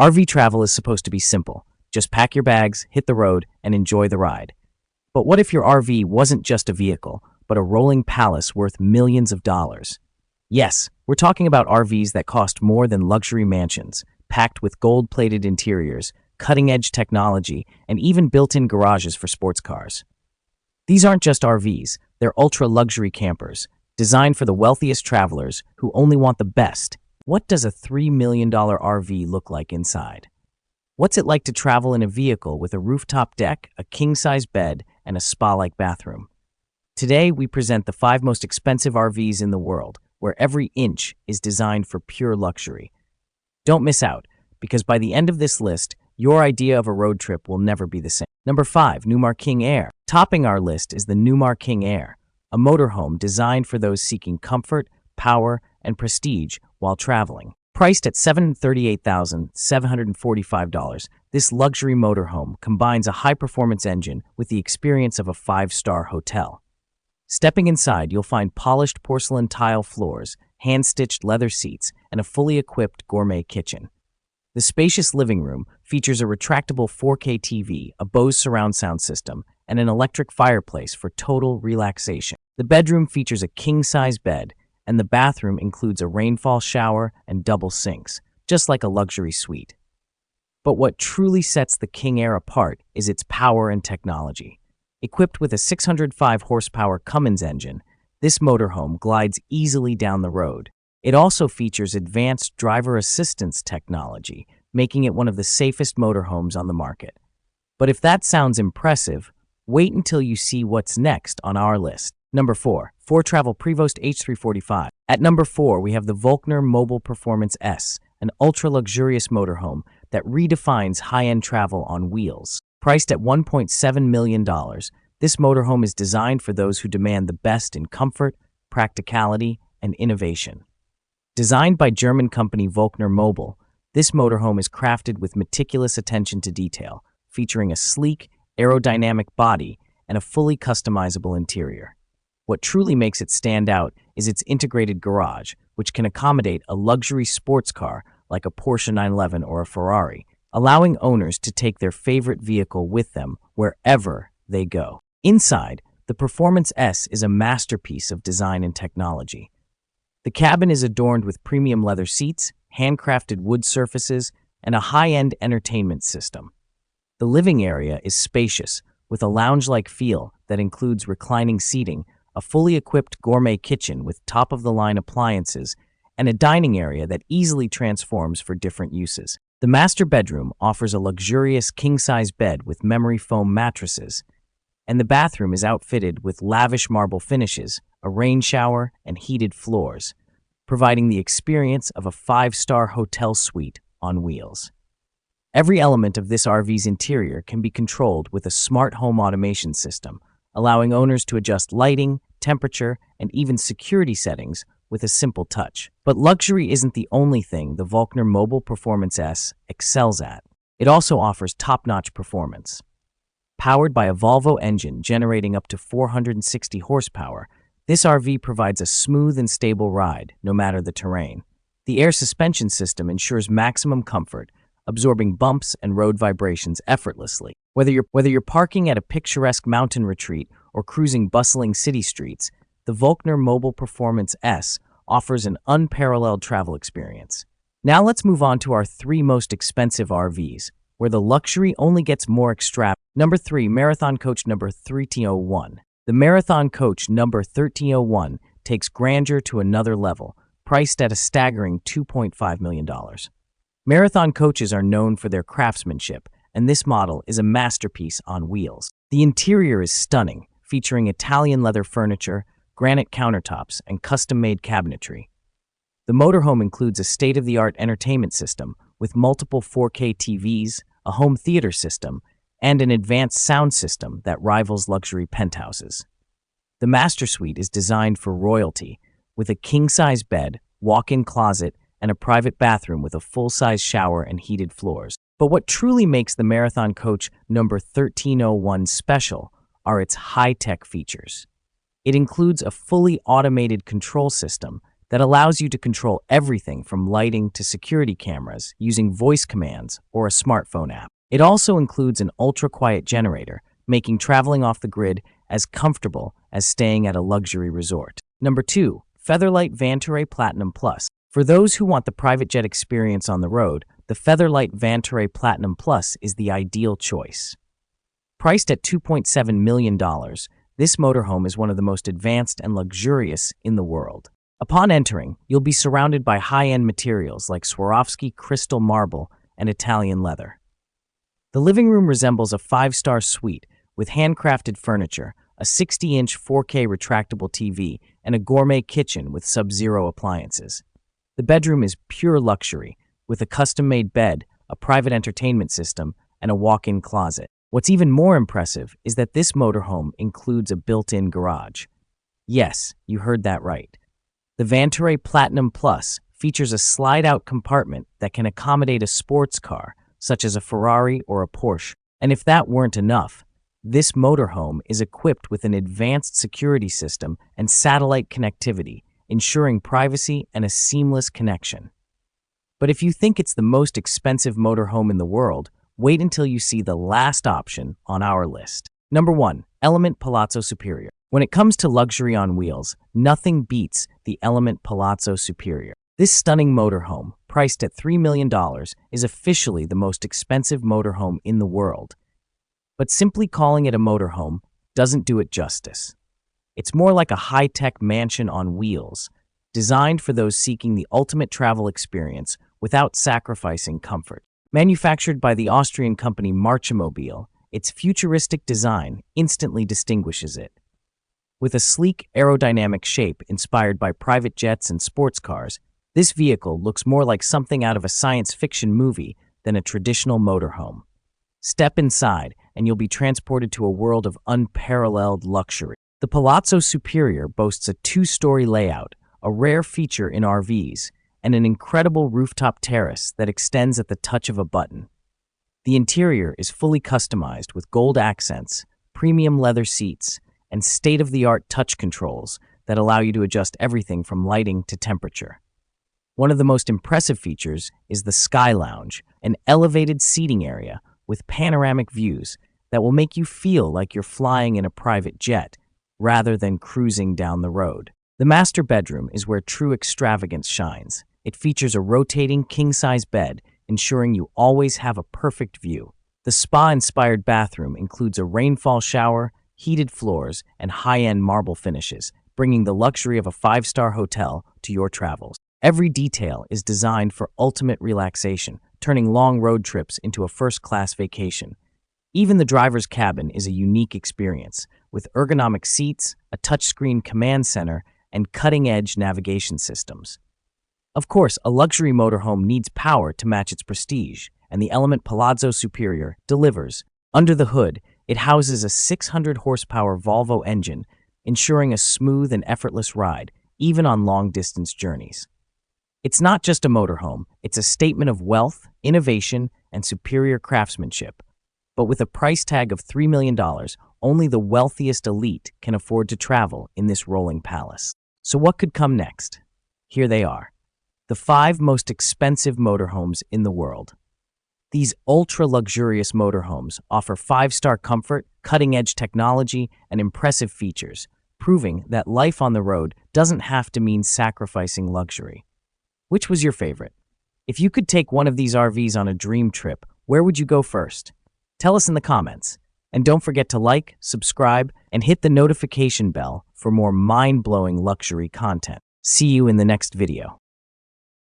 RV travel is supposed to be simple. Just pack your bags, hit the road, and enjoy the ride. But what if your RV wasn't just a vehicle, but a rolling palace worth millions of dollars? Yes, we're talking about RVs that cost more than luxury mansions, packed with gold-plated interiors, cutting-edge technology, and even built-in garages for sports cars. These aren't just RVs, they're ultra-luxury campers, designed for the wealthiest travelers who only want the best. What does a $3 million RV look like inside? What's it like to travel in a vehicle with a rooftop deck, a king-size bed, and a spa-like bathroom? Today, we present the 5 most expensive RVs in the world, where every inch is designed for pure luxury. Don't miss out, because by the end of this list, your idea of a road trip will never be the same. Number 5, Newmar King Air. Topping our list is the Newmar King Air, a motorhome designed for those seeking comfort, power, and prestige while traveling. Priced at $738,745, this luxury motorhome combines a high-performance engine with the experience of a 5-star hotel. Stepping inside, you'll find polished porcelain tile floors, hand-stitched leather seats, and a fully equipped gourmet kitchen. The spacious living room features a retractable 4K TV, a Bose surround sound system, and an electric fireplace for total relaxation. The bedroom features a king-size bed, and the bathroom includes a rainfall shower and double sinks, just like a luxury suite. But what truly sets the King Air apart is its power and technology. Equipped with a 605 horsepower Cummins engine, this motorhome glides easily down the road. It also features advanced driver assistance technology, making it one of the safest motorhomes on the market. But if that sounds impressive, wait until you see what's next on our list. Number 4, Ford Travel Prevost H345. At number 4, we have the Volkner Mobile Performance S, an ultra-luxurious motorhome that redefines high-end travel on wheels. Priced at $1.7 million, this motorhome is designed for those who demand the best in comfort, practicality, and innovation. Designed by German company Volkner Mobile, this motorhome is crafted with meticulous attention to detail, featuring a sleek, aerodynamic body and a fully customizable interior. What truly makes it stand out is its integrated garage, which can accommodate a luxury sports car like a Porsche 911 or a Ferrari, allowing owners to take their favorite vehicle with them wherever they go. Inside, the Performance S is a masterpiece of design and technology. The cabin is adorned with premium leather seats, handcrafted wood surfaces, and a high-end entertainment system. The living area is spacious, with a lounge-like feel that includes reclining seating, a fully equipped gourmet kitchen with top-of-the-line appliances, and a dining area that easily transforms for different uses. The master bedroom offers a luxurious king-size bed with memory foam mattresses, and the bathroom is outfitted with lavish marble finishes, a rain shower, and heated floors, providing the experience of a 5-star hotel suite on wheels. Every element of this RV's interior can be controlled with a smart home automation system, allowing owners to adjust lighting, temperature, and even security settings with a simple touch. But luxury isn't the only thing the Volkner Mobile Performance S excels at. It also offers top-notch performance. Powered by a Volvo engine generating up to 460 horsepower, this RV provides a smooth and stable ride, no matter the terrain. The air suspension system ensures maximum comfort, absorbing bumps and road vibrations effortlessly. Whether you're parking at a picturesque mountain retreat or cruising bustling city streets, the Volkner Mobile Performance S offers an unparalleled travel experience. Now let's move on to our 3 most expensive RVs, where the luxury only gets more extravagant. Number 3, Marathon Coach number 1301. The Marathon Coach number 1301 takes grandeur to another level, priced at a staggering $2.5 million. Marathon coaches are known for their craftsmanship, and this model is a masterpiece on wheels. The interior is stunning, featuring Italian leather furniture, granite countertops, and custom-made cabinetry. The motorhome includes a state-of-the-art entertainment system with multiple 4K TVs, a home theater system, and an advanced sound system that rivals luxury penthouses. The master suite is designed for royalty, with a king-size bed, walk-in closet, and a private bathroom with a full-size shower and heated floors. But what truly makes the Marathon Coach number 1301 special are its high-tech features. It includes a fully automated control system that allows you to control everything from lighting to security cameras using voice commands or a smartphone app. It also includes an ultra-quiet generator, making traveling off the grid as comfortable as staying at a luxury resort. Number 2. Featherlight Vantoray Platinum Plus. For those who want the private jet experience on the road, the Featherlight Vantoray Platinum Plus is the ideal choice. Priced at $2.7 million, this motorhome is one of the most advanced and luxurious in the world. Upon entering, you'll be surrounded by high-end materials like Swarovski crystal marble and Italian leather. The living room resembles a 5-star suite with handcrafted furniture, a 60-inch 4K retractable TV, and a gourmet kitchen with Sub-Zero appliances. The bedroom is pure luxury, with a custom-made bed, a private entertainment system, and a walk-in closet. What's even more impressive is that this motorhome includes a built-in garage. Yes, you heard that right. The Vantoray Platinum Plus features a slide-out compartment that can accommodate a sports car, such as a Ferrari or a Porsche. And if that weren't enough, this motorhome is equipped with an advanced security system and satellite connectivity, ensuring privacy and a seamless connection. But if you think it's the most expensive motorhome in the world, wait until you see the last option on our list. Number 1. Element Palazzo Superior. When it comes to luxury on wheels, nothing beats the Element Palazzo Superior. This stunning motorhome, priced at $3 million, is officially the most expensive motorhome in the world. But simply calling it a motorhome doesn't do it justice. It's more like a high-tech mansion on wheels, designed for those seeking the ultimate travel experience without sacrificing comfort. Manufactured by the Austrian company Marchimobile, its futuristic design instantly distinguishes it. With a sleek, aerodynamic shape inspired by private jets and sports cars, this vehicle looks more like something out of a science fiction movie than a traditional motorhome. Step inside, and you'll be transported to a world of unparalleled luxury. The Palazzo Superior boasts a 2-story layout, a rare feature in RVs, and an incredible rooftop terrace that extends at the touch of a button. The interior is fully customized with gold accents, premium leather seats, and state-of-the-art touch controls that allow you to adjust everything from lighting to temperature. One of the most impressive features is the Sky Lounge, an elevated seating area with panoramic views that will make you feel like you're flying in a private jet rather than cruising down the road. The master bedroom is where true extravagance shines. It features a rotating king-size bed, ensuring you always have a perfect view. The spa-inspired bathroom includes a rainfall shower, heated floors, and high-end marble finishes, bringing the luxury of a 5-star hotel to your travels. Every detail is designed for ultimate relaxation, turning long road trips into a first-class vacation. Even the driver's cabin is a unique experience, with ergonomic seats, a touchscreen command center, and cutting-edge navigation systems. Of course, a luxury motorhome needs power to match its prestige, and the Element Palazzo Superior delivers. Under the hood, it houses a 600-horsepower Volvo engine, ensuring a smooth and effortless ride, even on long-distance journeys. It's not just a motorhome, it's a statement of wealth, innovation, and superior craftsmanship. But with a price tag of $3 million, only the wealthiest elite can afford to travel in this rolling palace. So what could come next? Here they are. The 5 most expensive motorhomes in the world. These ultra-luxurious motorhomes offer 5-star comfort, cutting-edge technology, and impressive features, proving that life on the road doesn't have to mean sacrificing luxury. Which was your favorite? If you could take one of these RVs on a dream trip, where would you go first? Tell us in the comments. And don't forget to like, subscribe, and hit the notification bell for more mind-blowing luxury content. See you in the next video.